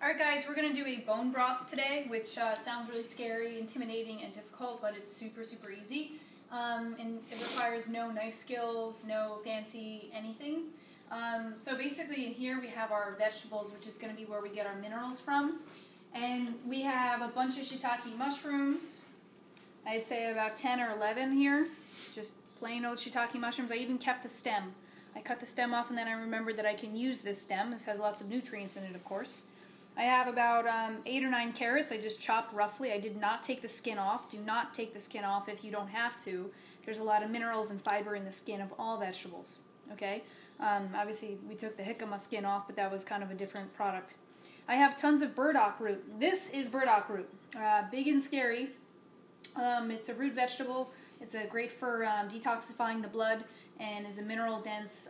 Alright guys, we're going to do a bone broth today, which sounds really scary, intimidating, and difficult, but it's super easy. And it requires no knife skills, no fancy anything. So basically in here we have our vegetables, which is going to be where we get our minerals from. And we have a bunch of shiitake mushrooms. I'd say about 10 or 11 here. Just plain old shiitake mushrooms. I even kept the stem. I cut the stem off and then I remembered that I can use this stem. This has lots of nutrients in it, of course. I have about 8 or 9 carrots. I just chopped roughly. I did not take the skin off. Do not take the skin off if you don't have to. There's a lot of minerals and fiber in the skin of all vegetables. Okay? Obviously, we took the jicama skin off, but that was kind of a different product. I have tons of burdock root. This is burdock root. Big and scary. It's a root vegetable. It's great for detoxifying the blood and is a mineral-dense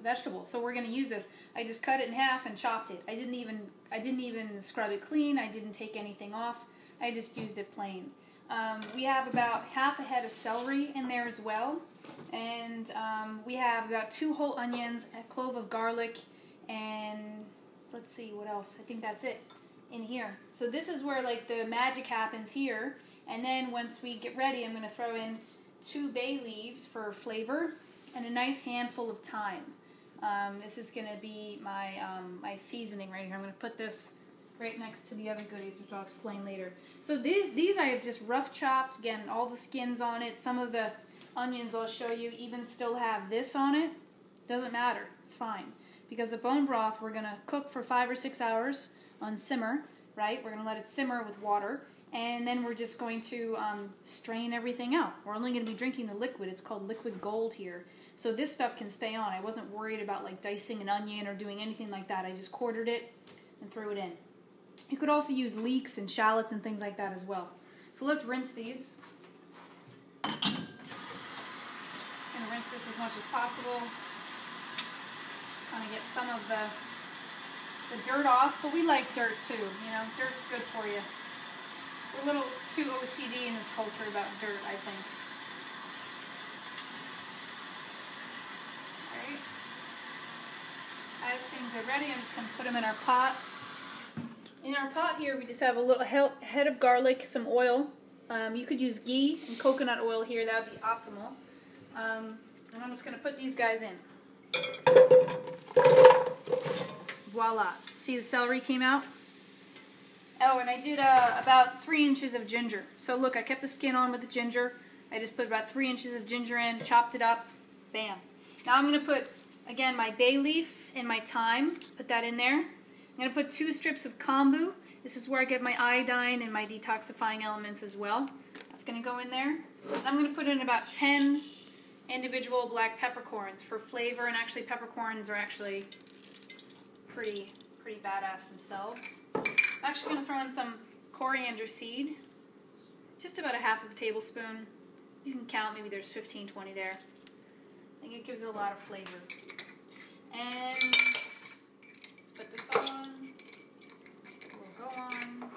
vegetable. So we're going to use this. I just cut it in half and chopped it. I didn't even scrub it clean. I didn't take anything off. I just used it plain. We have about half a head of celery in there as well. And we have about 2 whole onions, a clove of garlic, and let's see what else. I think that's it in here. So this is where like the magic happens here. And then once we get ready, I'm going to throw in 2 bay leaves for flavor and a nice handful of thyme. This is going to be my my seasoning right here. I'm going to put this right next to the other goodies, which I'll explain later. So these I have just rough chopped. Again, all the skins on it. Some of the onions I'll show you even still have this on it. Doesn't matter. It's fine. Because the bone broth we're going to cook for 5 or 6 hours on simmer, right? We're going to let it simmer with water. And then we're just going to strain everything out. We're only going to be drinking the liquid. It's called liquid gold here. So this stuff can stay on. I wasn't worried about like dicing an onion or doing anything like that. I just quartered it and threw it in. You could also use leeks and shallots and things like that as well. So let's rinse these. I'm going to rinse this as much as possible. Just kind of get some of the dirt off. But we like dirt too. You know, dirt's good for you. We're a little too OCD in this culture about dirt, I think. Alright. As things are ready, I'm just going to put them in our pot. In our pot here, we just have a little head of garlic, some oil. You could use ghee and coconut oil here. That would be optimal. And I'm just going to put these guys in. Voila. See the celery came out? Oh, and I did about 3 inches of ginger. So look, I kept the skin on with the ginger. I just put about 3 inches of ginger in, chopped it up, bam. Now I'm going to put, again, my bay leaf and my thyme. Put that in there. I'm going to put 2 strips of kombu. This is where I get my iodine and my detoxifying elements as well. That's going to go in there. And I'm going to put in about 10 individual black peppercorns for flavor. And actually, peppercorns are actually pretty badass themselves. I'm actually going to throw in some coriander seed, just about a half of a tablespoon. You can count, maybe there's 15, 20 there. I think it gives it a lot of flavor. And let's put this on. We'll go on.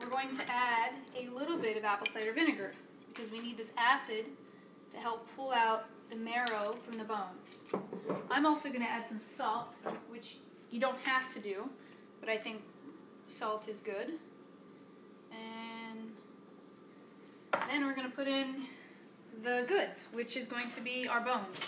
We're going to add a little bit of apple cider vinegar because we need this acid to help pull out the marrow from the bones. I'm also going to add some salt, which you don't have to do. But I think salt is good. And then we're going to put in the goods, which is going to be our bones.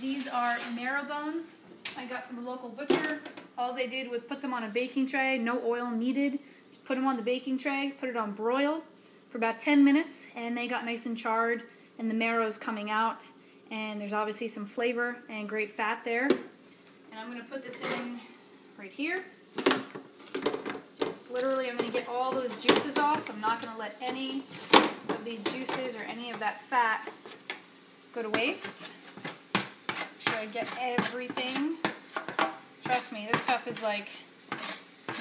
These are marrow bones I got from the local butcher. All I did was put them on a baking tray, no oil needed. Just put them on the baking tray, put it on broil for about 10 minutes, and they got nice and charred, and the marrow's coming out. And there's obviously some flavor and great fat there. And I'm going to put this in right here. Just literally, I'm going to get all those juices off. I'm not going to let any of these juices or any of that fat go to waste. Make sure I get everything. Trust me, this stuff is like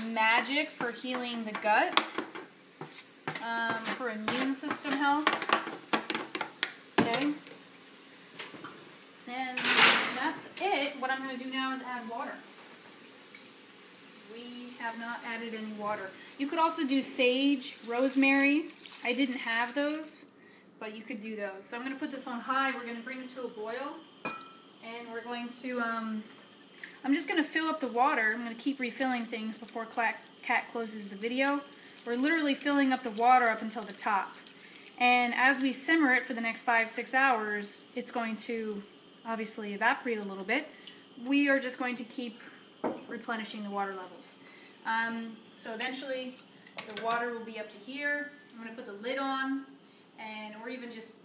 magic for healing the gut, for immune system health. Okay. And that's it. What I'm going to do now is add water. We have not added any water. You could also do sage, rosemary. I didn't have those, but you could do those. So I'm going to put this on high. We're going to bring it to a boil, and we're going to I'm just going to fill up the water. I'm going to keep refilling things before Kat closes the video. We're literally filling up the water up until the top. And as we simmer it for the next 5-6 hours, it's going to obviously evaporate a little bit. We are just going to keep replenishing the water levels. So eventually the water will be up to here. I'm going to put the lid on, or even just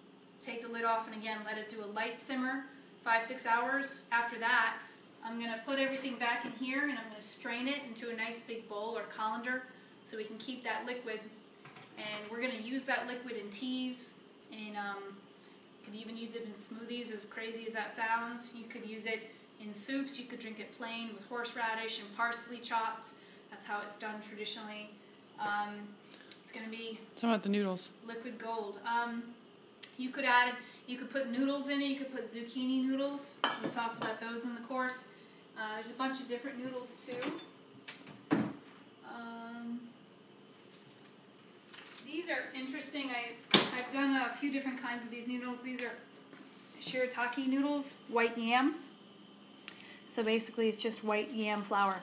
take the lid off and again let it do a light simmer, 5-6 hours. After that, I'm going to put everything back in here and I'm going to strain it into a nice big bowl or colander so we can keep that liquid. And we're going to use that liquid in teas, and you could even use it in smoothies, as crazy as that sounds. You could use it in soups. You could drink it plain with horseradish and parsley chopped. That's how it's done traditionally. It's going to be... Tell me about the noodles. Liquid gold. You could put noodles in it. You could put zucchini noodles. We talked about those in the course. There's a bunch of different noodles too. These are interesting. I've done a few different kinds of these noodles. These are shirataki noodles, white yam. So basically it's just white yam flour.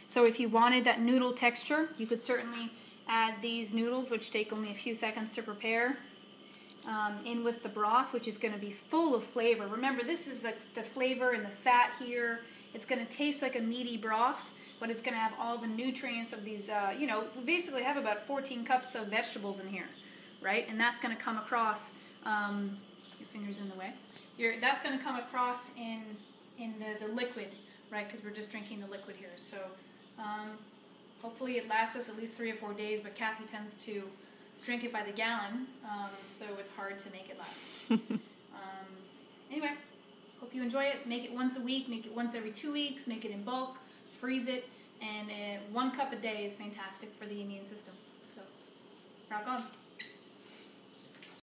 So if you wanted that noodle texture, you could certainly add these noodles, which take only a few seconds to prepare, in with the broth, which is going to be full of flavor. Remember, this is the flavor and the fat here. It's going to taste like a meaty broth, but it's going to have all the nutrients of these, we basically have about 14 cups of vegetables in here, right? And that's going to come across, your finger's in the way, that's going to come across in the liquid, right? Because we're just drinking the liquid here. So hopefully it lasts us at least 3 or 4 days, but Kathy tends to drink it by the gallon, so it's hard to make it last. Anyway, hope you enjoy it. Make it once a week, make it once every 2 weeks, make it in bulk, freeze it, and 1 cup a day is fantastic for the immune system. So, rock on.